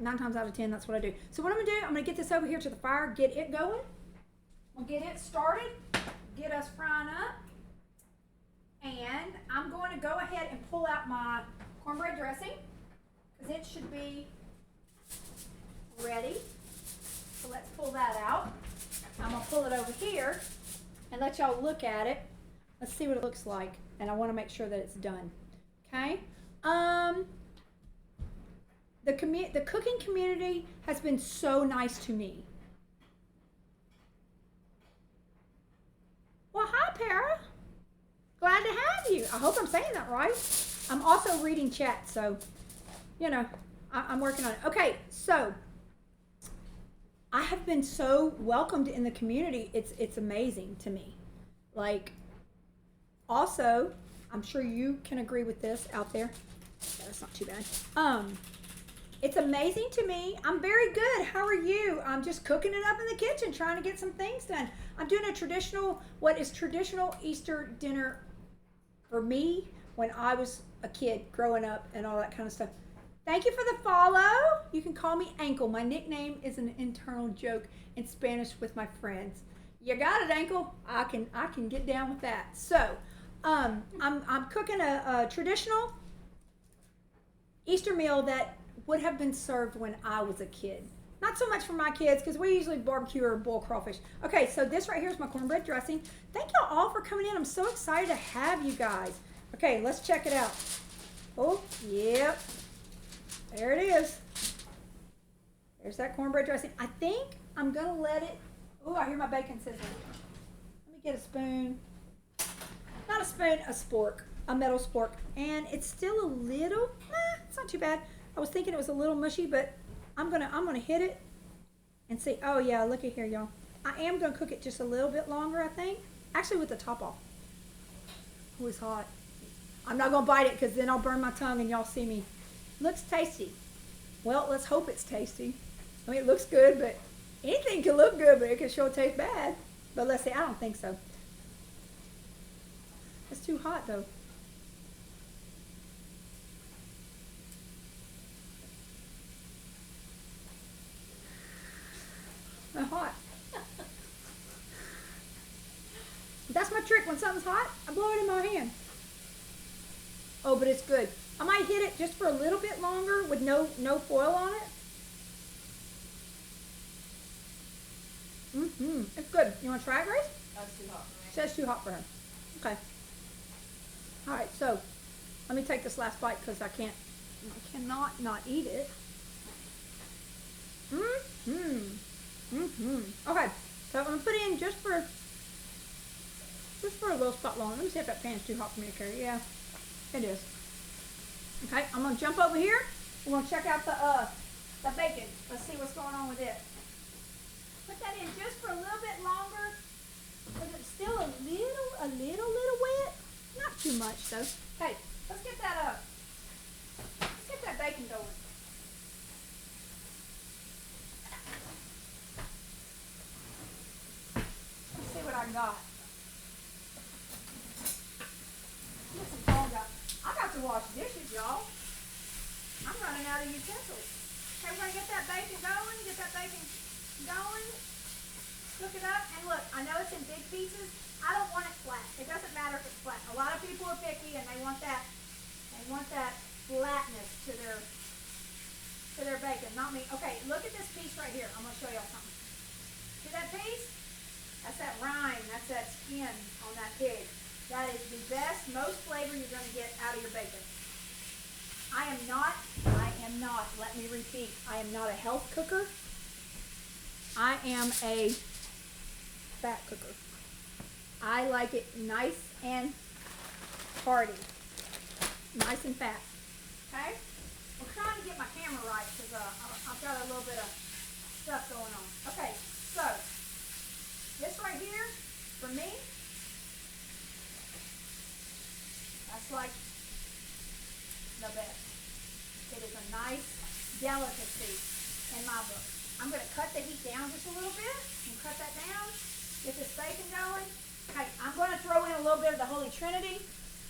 9 times out of 10, that's what I do. So what I'm gonna do, I'm gonna get this over here to the fire, get it going. We'll get it started, get us frying up, and I'm going to go ahead and pull out my cornbread dressing because it should be ready. So let's pull that out. I'm going to pull it over here and let y'all look at it. Let's see what it looks like, and I want to make sure that it's done. Okay? The cooking community has been so nice to me. Well, hi, Para. Glad to have you. I hope I'm saying that right. I'm also reading chat, so, you know, I'm working on it. Okay, so I have been so welcomed in the community. It's amazing to me. Like, also, I'm sure you can agree with this out there. Yeah, that's not too bad. It's amazing to me. I'm very good. How are you? I'm just cooking it up in the kitchen, trying to get some things done. I'm doing what is traditional Easter dinner for me when I was a kid growing up and all that kind of stuff. Thank you for the follow. You can call me Ankle. My nickname is an internal joke in Spanish with my friends. You got it, Ankle. I can get down with that. So, I'm cooking a traditional Easter meal that would have been served when I was a kid. Not so much for my kids because we usually barbecue or boil crawfish. Okay, so this right here is my cornbread dressing. Thank y'all all for coming in. I'm so excited to have you guys. Okay, let's check it out. Oh, yep. There it is. There's that cornbread dressing. I think I'm going to let it. Oh, I hear my bacon sizzling. Let me get a spoon. Not a spoon, a spork. A metal spork. And it's still a little, it's not too bad. I was thinking it was a little mushy, but I'm gonna hit it and see. Oh yeah, look at here, y'all. I am gonna cook it just a little bit longer, I think. Actually, with the top off. Oh, it's hot. I'm not gonna bite it because then I'll burn my tongue and y'all see me. Looks tasty. Well, let's hope it's tasty. I mean, it looks good, but anything can look good, but it can sure taste bad. But let's see. I don't think so. It's too hot though. They're hot. That's my trick. When something's hot, I blow it in my hand. Oh, but it's good. I might hit it just for a little bit longer with no foil on it. It's good. You want to try it, Grace? That's too hot for me. She says too hot for her. Okay. All right. So let me take this last bite because I cannot not eat it. Okay, so I'm gonna put in just for a little spot long. Let me see if that pan's too hot for me to carry. Yeah, it is. Okay, I'm gonna jump over here. We're gonna check out the bacon. Let's see what's going on with it. Put that in just for a little bit longer. Because it's still a little wet. Not too much though. Okay, let's get that bacon going. See what I got. Get some tongs out. I got to wash dishes, y'all. I'm running out of utensils. Okay, we're gonna get that bacon going. Cook it up, and look, I know it's in big pieces. I don't want it flat. It doesn't matter if it's flat. A lot of people are picky and they want that flatness to their bacon. Not me. Okay, look at this piece right here. I'm gonna show y'all something. See that piece? That's that rind. That's that skin on that pig. That is the best, most flavor you're going to get out of your bacon. I am not, let me repeat, I am not a health cooker. I am a fat cooker. I like it nice and hearty. Nice and fat. Okay? We're trying to get my camera right because I've got a little bit of stuff going on. Okay, so this right here, for me, that's like the best. It is a nice delicacy in my book. I'm going to cut the heat down just a little bit and cut that down. Get this bacon going. Okay, I'm going to throw in a little bit of the Holy Trinity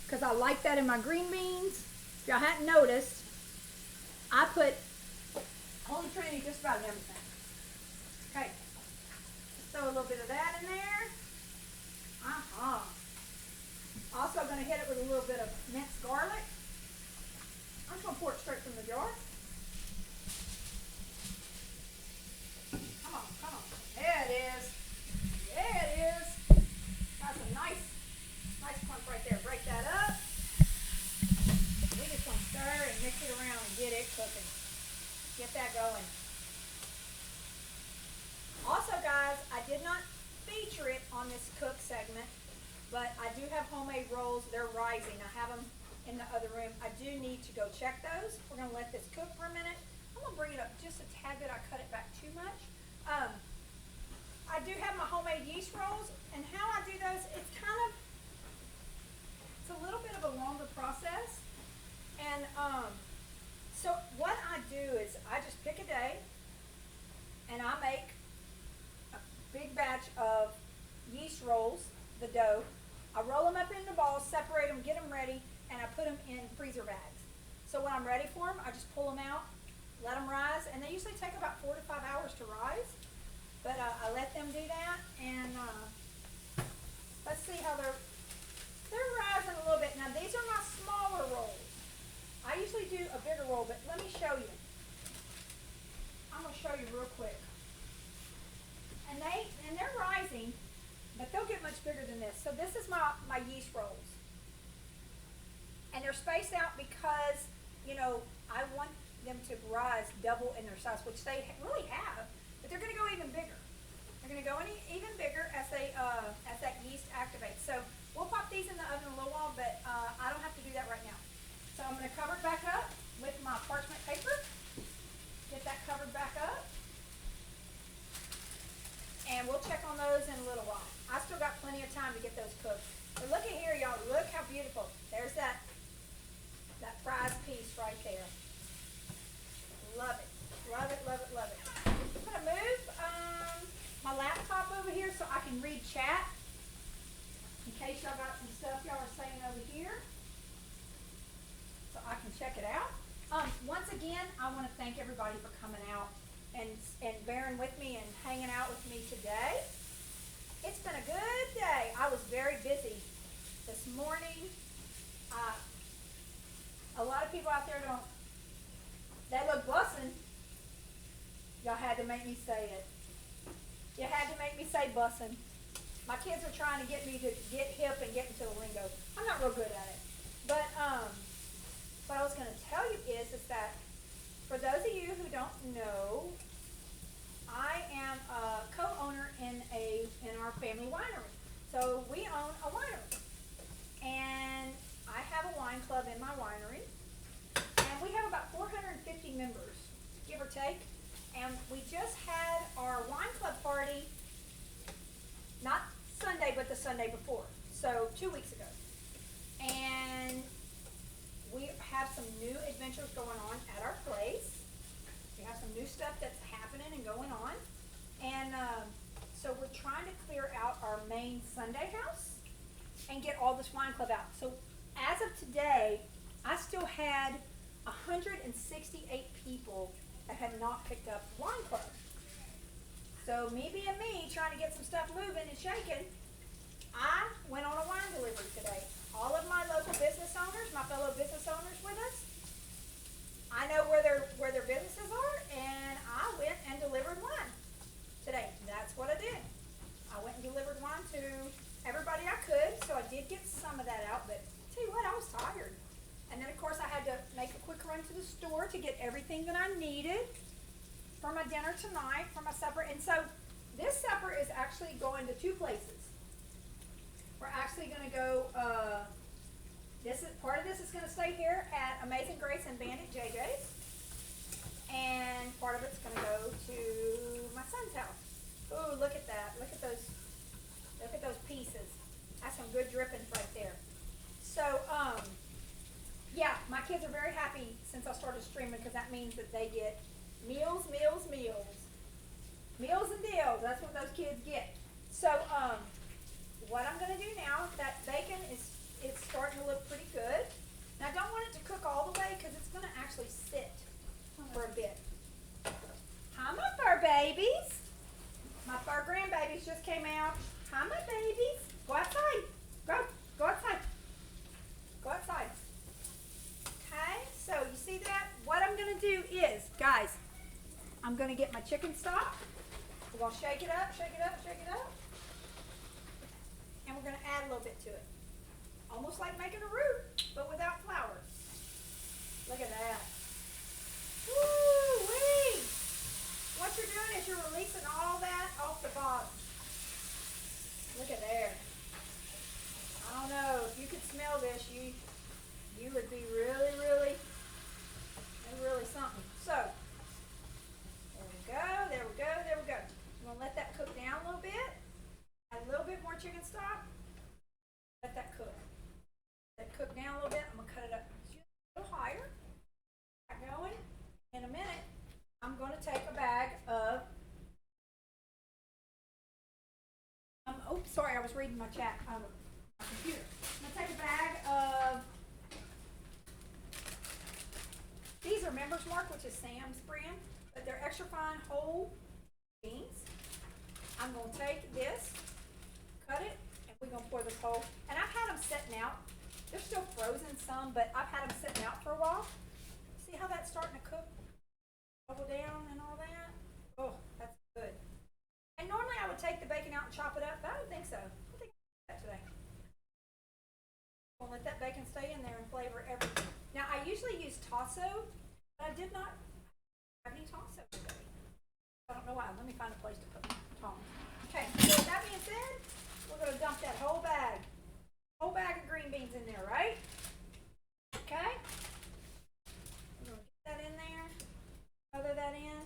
because I like that in my green beans. If y'all hadn't noticed, I put Holy Trinity just about in everything. Okay, let's throw a little bit of that in there. Also going to hit it with a little bit of minced garlic. I'm just going to pour it straight from the jar. Come on, come on. There it is. There it is. That's a nice clump right there. Break that up. We just want to stir and mix it around and get it cooking. Get that going. Also, guys, I did not feature it on this cook segment, but I do have homemade rolls. They're rising. I have them in the other room. I do need to go check those. We're going to let this cook for a minute. I'm going to bring it up just a tad bit. I cut it back too much. I do have my homemade yeast rolls, and how I do those, it's a little bit of a longer process. And so what I do is I just pick a day, and I make a big batch of yeast rolls, the dough. I roll them up into balls, separate them, get them ready, and I put them in freezer bags. So when I'm ready for them, I just pull them out, let them rise, and they usually take about 4 to 5 hours to rise. But I let them do that, and let's see how they're rising a little bit. Now these are my smaller rolls. I usually do a bigger roll, but let me show you. I'm gonna show you real quick. And they're rising, but they'll get much bigger than this. So this is my yeast rolls. And they're spaced out because, I want them to rise double in their size, which they really have, but they're going to go even bigger. They're going to go even bigger as that yeast activates. So we'll pop these in the oven a little while, but I don't have to do that right now. So I'm going to cover it back up with my parchment paper. Get that covered back up. And we'll check on those in a little while. I still got plenty of time to get those cooked. But look at here, y'all. Look how beautiful. There's that fries piece right there. Love it. Love it, love it, love it. I'm going to move my laptop over here so I can read chat. In case y'all got some stuff y'all are saying over here. So I can check it out. Once again, I want to thank everybody for coming out and bearing with me and hanging out with me today. It's been a good day. I was very busy this morning. A lot of people out there they look bussin'. Y'all had to make me say it. You had to make me say bussin'. My kids are trying to get me to get hip and get into the lingo. I'm not real good at it. But what I was going to tell you is that for those of you who don't know, I am a co-owner in our family winery. So we own a winery. And I have a wine club in my winery. And we have about 450 members, give or take. And we just had our wine club party, not Sunday, but the Sunday before. So 2 weeks ago. And we have some new adventures going on at our place. We have some new stuff that's happening and going on. And so we're trying to clear out our main Sunday house and get all this wine club out. So as of today, I still had 168 people that had not picked up the wine club. So me being me, trying to get some stuff moving and shaking, I went on a wine delivery today. All of my local business owners, my fellow business owners with us, I know where their businesses are, and I went and delivered wine today. That's what I did. I went and delivered wine to everybody I could, so I did get get some of that out, but tell you what, I was tired. And then of course I had to make a quick run to the store to get everything that I needed for my dinner tonight, for my supper. And so this supper is actually going to two places. We're actually going to go, part of this is going to stay here at Amazing Grace and Bandit JJ's. And part of it's going to go to my son's house. Ooh, look at that. Look at those pieces. That's some good drippings right there. So, yeah, my kids are very happy since I started streaming because that means that they get meals, meals, meals. Meals and deals. That's what those kids get. So, what I'm going to do now, that bacon it's starting to look pretty good. And I don't want it to cook all the way because it's going to actually sit for a bit. Hi, my fur babies. My fur grandbabies just came out. Hi, my babies. Go outside. Go outside. Go outside. Okay, so you see that? What I'm going to do is, guys, I'm going to get my chicken stock. We're going to shake it up, shake it up, shake it up. And we're going to add a little bit to it. Almost like making a roux, but without flour. Look at that. Woo-wee! What you're doing is you're releasing all that off the bottom. Look at there. I don't know, if you could smell this, you would be really, really, really something. So, there we go, there we go, there we go. I'm going to let that cook down a little bit. Add a little bit more chicken stock. Let that cook. Let it cook down a little bit. I'm going to cut it up just a little higher. Got going. In a minute, I'm going to take a bag of, oops, sorry, I was reading my chat on my computer. I'm going to take a bag of, these are Members Mark, which is Sam's brand, but they're extra fine whole beans. I'm going to take this, cut it, and we're going to pour this whole, and I've had them sitting out. They're still frozen some, but I've had them sitting out for a while. See how that's starting to cook? Bubble down and all that. Oh, that's good. And normally I would take the bacon out and chop it up, but I don't think so. I think I'll do that today. I'll let that bacon stay in there and flavor everything. Now I usually use tasso, but I did not have any tasso today. I don't know why. Let me find a place to put tongs. Okay, so with that being said, we're going to dump that whole bag of green beans in there, right? Okay. We're going to get that in there. Other that in.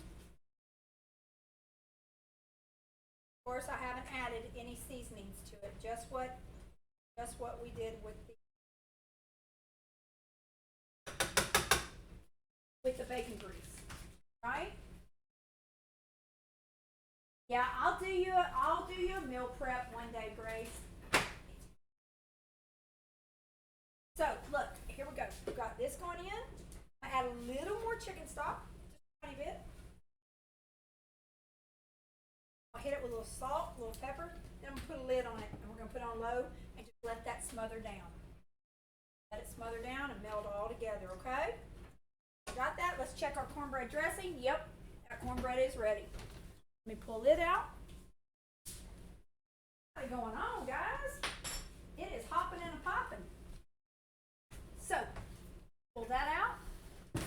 Of course, I haven't added any seasonings to it. Just what we did with the bacon grease, right? Yeah, I'll do you a meal prep one day, Grace. So look, here we go. We've got this going in. I add a little more chicken stock. Tiny bit. I'll hit it with a little salt, a little pepper, then I'm gonna put a lid on it, and we're gonna put it on low and just let that smother down. Let it smother down and melt all together, okay? Got that? Let's check our cornbread dressing. Yep, that cornbread is ready. Let me pull it out. What's going on, guys? It is hopping and a popping. So, pull that out.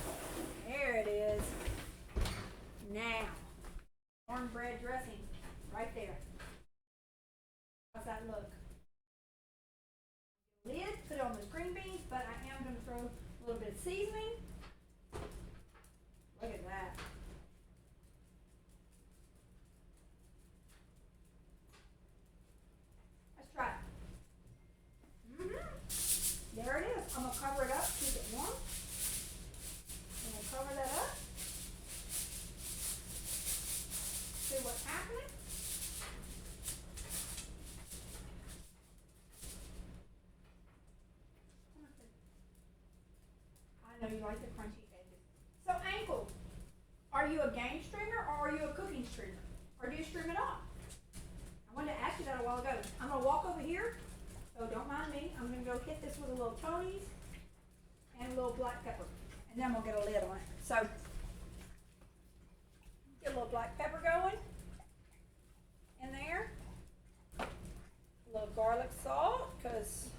There it is. Now, cornbread dressing right there. How's that look? Lid, put it on those green beans, but I am going to throw a little bit of seasoning. Look at that. Let's try it. There it is. I'm going to cover it up, keep it warm. I'm going to cover that up. See what's happening. I know you like the crunchy edges. So ankle, are you a game streamer or are you a cooking streamer? Or do you stream it all? I wanted to ask you that a while ago. I'm going to walk over here, so don't mind me. I'm going to go hit this with a little Tony's and a little black pepper. And then we'll get a lid on it. So, get a little black pepper going in there. A little garlic salt, because